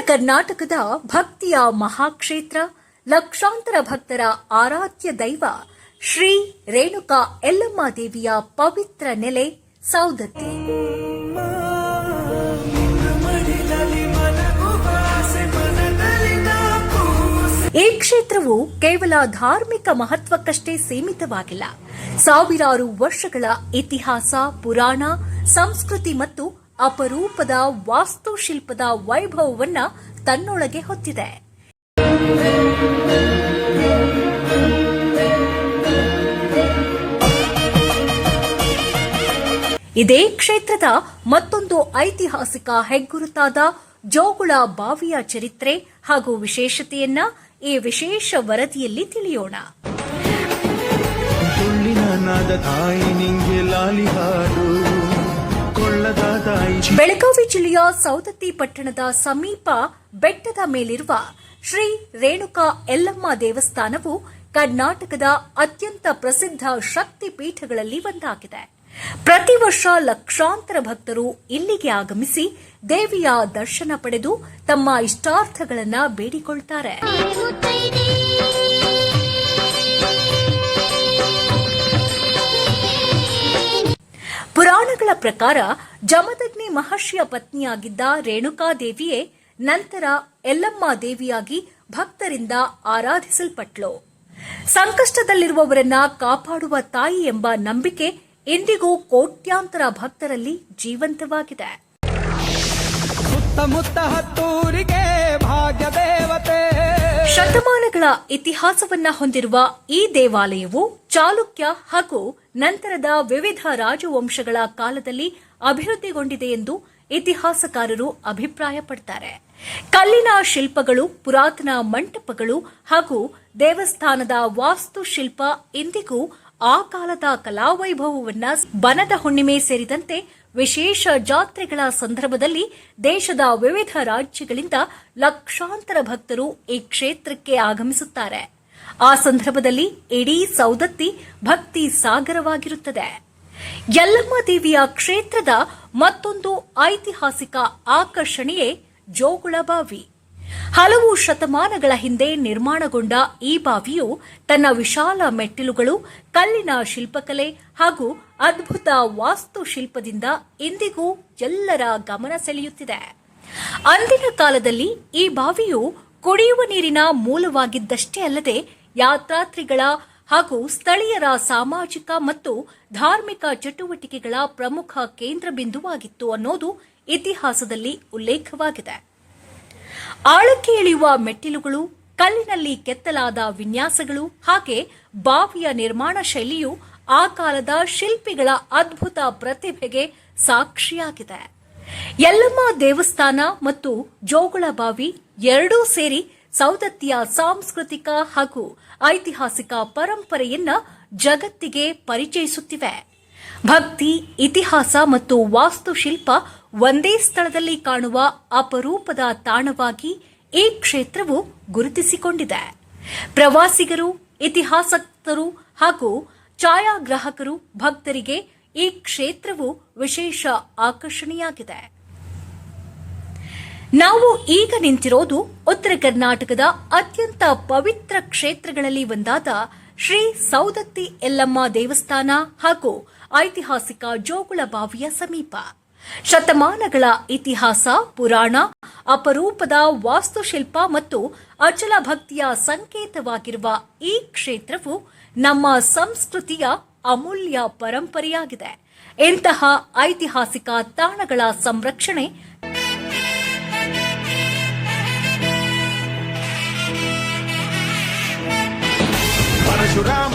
ಕರ್ನಾಟಕದ ಭಕ್ತಿಯ ಮಹಾಕ್ಷೇತ್ರ, ಲಕ್ಷಾಂತರ ಭಕ್ತರ ಆರಾಧ್ಯ ದೈವ ಶ್ರೀ ರೇಣುಕಾ ಯಲ್ಲಮ್ಮ ದೇವಿಯ ಪವಿತ್ರ ನೆಲೆ ಸೌದತ್ತಿ. ಈ ಕ್ಷೇತ್ರವು ಕೇವಲ ಧಾರ್ಮಿಕ ಮಹತ್ವಕ್ಕಷ್ಟೇ ಸೀಮಿತವಾಗಿಲ್ಲ. ಸಾವಿರಾರು ವರ್ಷಗಳ ಇತಿಹಾಸ, ಪುರಾಣ, ಸಂಸ್ಕೃತಿ ಮತ್ತು ಅಪರೂಪದ ವಾಸ್ತುಶಿಲ್ಪದ ವೈಭವವನ್ನ ತನ್ನೊಳಗೆ ಹೊತ್ತಿದೆ. ಇದೇ ಕ್ಷೇತ್ರದ ಮತ್ತೊಂದು ಐತಿಹಾಸಿಕ ಹೆಗ್ಗುರುತಾದ ಜೋಗುಳ ಬಾವಿಯ ಚರಿತ್ರೆ ಹಾಗೂ ವಿಶೇಷತೆಯನ್ನ ಈ ವಿಶೇಷ ವರದಿಯಲ್ಲಿ ತಿಳಿಯೋಣ. ಬೆಳಗಾವಿ ಜಿಲ್ಲೆಯ ಸೌದತ್ತಿ ಪಟ್ಟಣದ ಸಮೀಪ ಬೆಟ್ಟದ ಮೇಲಿರುವ ಶ್ರೀ ರೇಣುಕಾ ಯಲ್ಲಮ್ಮ ದೇವಸ್ಥಾನವು ಕರ್ನಾಟಕದ ಅತ್ಯಂತ ಪ್ರಸಿದ್ಧ ಶಕ್ತಿ ಪೀಠಗಳಲ್ಲಿ ಒಂದಾಗಿದೆ. ಪ್ರತಿ ವರ್ಷ ಲಕ್ಷಾಂತರ ಭಕ್ತರು ಇಲ್ಲಿಗೆ ಆಗಮಿಸಿ ದೇವಿಯ ದರ್ಶನ ಪಡೆದು ತಮ್ಮ ಇಷ್ಟಾರ್ಥಗಳನ್ನು ಬೇಡಿಕೊಳ್ತಾರೆ. ಪುರಾಣಗಳ ಪ್ರಕಾರ ಜಮದಗ್ನಿ ಮಹರ್ಷಿಯ ಪತ್ನಿಯಾಗಿದ್ದ ರೇಣುಕಾದೇವಿಯೇ ನಂತರ ಯಲ್ಲಮ್ಮ ದೇವಿಯಾಗಿ ಭಕ್ತರಿಂದ ಆರಾಧಿಸಲ್ಪಟ್ಲು. ಸಂಕಷ್ಟದಲ್ಲಿರುವವರನ್ನ ಕಾಪಾಡುವ ತಾಯಿ ಎಂಬ ನಂಬಿಕೆ ಇಂದಿಗೂ ಕೋಟ್ಯಾಂತರ ಭಕ್ತರಲ್ಲಿ ಜೀವಂತವಾಗಿದೆ. ಸುತ್ತಮುತ್ತ ಹತ್ತೂರಿಗೆ ಭಾಗ್ಯ ದೇವತೆ. ಶತಮಾನಗಳ ಇತಿಹಾಸವನ್ನ ಹೊಂದಿರುವ ಈ ದೇವಾಲಯವು ಚಾಲುಕ್ಯ ಹಾಗೂ ನಂತರದ ವಿವಿಧ ರಾಜವಂಶಗಳ ಕಾಲದಲ್ಲಿ ಅಭಿವೃದ್ಧಿಗೊಂಡಿದೆ ಎಂದು ಇತಿಹಾಸಕಾರರು ಅಭಿಪ್ರಾಯಪಡುತ್ತಾರೆ. ಕಲ್ಲಿನ ಶಿಲ್ಪಗಳು, ಪುರಾತನ ಮಂಟಪಗಳು ಹಾಗೂ ದೇವಸ್ಥಾನದ ವಾಸ್ತುಶಿಲ್ಪ ಇಂದಿಗೂ ಆ ಕಾಲದ ಕಲಾವೈಭವವನ್ನ ಬನದ ಹುಣ್ಣಿಮೆ ಸೇರಿದಂತೆ ವಿಶೇಷ ಜಾತ್ರೆಗಳ ಸಂದರ್ಭದಲ್ಲಿ ದೇಶದ ವಿವಿಧ ರಾಜ್ಯಗಳಿಂದ ಲಕ್ಷಾಂತರ ಭಕ್ತರು ಈ ಕ್ಷೇತ್ರಕ್ಕೆ ಆಗಮಿಸುತ್ತಾರೆ. ಆ ಸಂದರ್ಭದಲ್ಲಿ ಇಡೀ ಸೌದತ್ತಿ ಭಕ್ತಿ ಸಾಗರವಾಗಿರುತ್ತದೆ. ಯಲ್ಲಮ್ಮ ದೇವಿಯ ಕ್ಷೇತ್ರದ ಮತ್ತೊಂದು ಐತಿಹಾಸಿಕ ಆಕರ್ಷಣೆಯೇ ಜೋಗುಳ ಬಾವಿ. ಹಲವು ಶತಮಾನಗಳ ಹಿಂದೆ ನಿರ್ಮಾಣಗೊಂಡ ಈ ಬಾವಿಯು ತನ್ನ ವಿಶಾಲ ಮೆಟ್ಟಿಲುಗಳು, ಕಲ್ಲಿನ ಶಿಲ್ಪಕಲೆ ಹಾಗೂ ಅದ್ಭುತ ವಾಸ್ತುಶಿಲ್ಪದಿಂದ ಇಂದಿಗೂ ಎಲ್ಲರ ಗಮನ ಸೆಳೆಯುತ್ತಿದೆ. ಅಂದಿನ ಕಾಲದಲ್ಲಿ ಈ ಬಾವಿಯು ಕುಡಿಯುವ ನೀರಿನ ಮೂಲವಾಗಿದ್ದಷ್ಟೇ ಅಲ್ಲದೆ ಯಾತ್ರಾರ್ಥಿಗಳ ಹಾಗೂ ಸ್ಥಳೀಯರ ಸಾಮಾಜಿಕ ಮತ್ತು ಧಾರ್ಮಿಕ ಚಟುವಟಿಕೆಗಳ ಪ್ರಮುಖ ಕೇಂದ್ರ ಬಿಂದುವಾಗಿತ್ತು ಅನ್ನೋದು ಇತಿಹಾಸದಲ್ಲಿ ಉಲ್ಲೇಖವಾಗಿದೆ. ಆಳಕ್ಕೆ ಇಳಿಯುವ ಮೆಟ್ಟಿಲುಗಳು, ಕಲ್ಲಿನಲ್ಲಿ ಕೆತ್ತಲಾದ ವಿನ್ಯಾಸಗಳು ಹಾಗೆ ಬಾವಿಯ ನಿರ್ಮಾಣ ಶೈಲಿಯು ಆ ಕಾಲದ ಶಿಲ್ಪಿಗಳ ಅದ್ಭುತ ಪ್ರತಿಭೆಗೆ ಸಾಕ್ಷಿಯಾಗಿದೆ. ಯಲ್ಲಮ್ಮ ದೇವಸ್ಥಾನ ಮತ್ತು ಜೋಗುಳ ಬಾವಿ ಎರಡೂ ಸೇರಿ ಸೌದತ್ತಿಯ ಸಾಂಸ್ಕೃತಿಕ ಹಾಗೂ ಐತಿಹಾಸಿಕ ಪರಂಪರೆಯನ್ನ ಜಗತ್ತಿಗೆ ಪರಿಚಯಿಸುತ್ತಿವೆ. ಭಕ್ತಿ, ಇತಿಹಾಸ ಮತ್ತು ವಾಸ್ತುಶಿಲ್ಪ ಒಂದೇ ಸ್ಥಳದಲ್ಲಿ ಕಾಣುವ ಅಪರೂಪದ ತಾಣವಾಗಿ ಈ ಕ್ಷೇತ್ರವು ಗುರುತಿಸಿಕೊಂಡಿದೆ. ಪ್ರವಾಸಿಗರು, ಇತಿಹಾಸಕರು ಹಾಗೂ ಛಾಯಾಗ್ರಾಹಕರು ಭಕ್ತರಿಗೆ ಈ ಕ್ಷೇತ್ರವು ವಿಶೇಷ ಆಕರ್ಷಣೆಯಾಗಿದೆ. ನಾವು ಈಗ ನಿಂತಿರೋದು ಉತ್ತರ ಕರ್ನಾಟಕದ ಅತ್ಯಂತ ಪವಿತ್ರ ಕ್ಷೇತ್ರಗಳಲ್ಲಿ ಒಂದಾದ ಶ್ರೀ ಸೌದತ್ತಿ ಯಲ್ಲಮ್ಮ ದೇವಸ್ಥಾನ ಹಾಗೂ ಐತಿಹಾಸಿಕ ಜೋಗುಳ ಬಾವಿಯ ಸಮೀಪ. ಶತಮಾನಗಳ ಇತಿಹಾಸ, ಪುರಾಣ, ಅಪರೂಪದ ವಾಸ್ತುಶಿಲ್ಪ ಮತ್ತು ಅಚಲ ಭಕ್ತಿಯ ಸಂಕೇತವಾಗಿರುವ ಈ ಕ್ಷೇತ್ರವು ನಮ್ಮ ಸಂಸ್ಕೃತಿಯ ಅಮೂಲ್ಯ ಪರಂಪರೆಯಾಗಿದೆ. ಇಂತಹ ಐತಿಹಾಸಿಕ ತಾಣಗಳ ಸಂರಕ್ಷಣೆ ಪರಶುರಾಮ